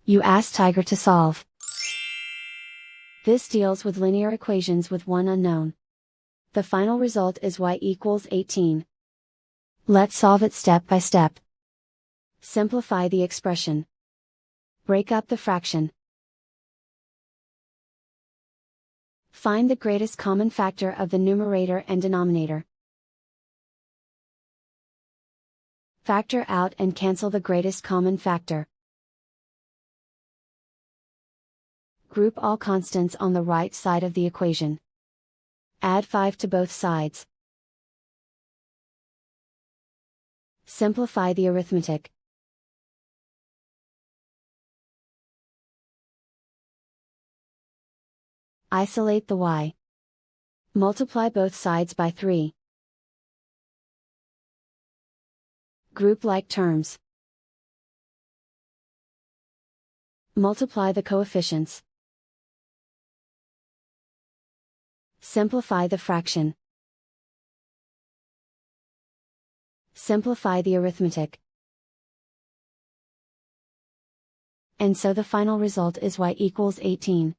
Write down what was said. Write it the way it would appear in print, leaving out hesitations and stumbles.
You ask Tiger to solve. This deals with linear equations with one unknown. The final result is y equals 18. Let's solve it step by step. Simplify the expression. Break up the fraction. Find the greatest common factor of the numerator and denominator. Factor out and cancel the greatest common factor. Group all constants on the right side of the equation. Add 5 to both sides. Simplify the arithmetic. Isolate the y. Multiply both sides by 3. Group like terms. Multiply the coefficients. Simplify the fraction. Simplify the arithmetic. And so the final result is y equals 18.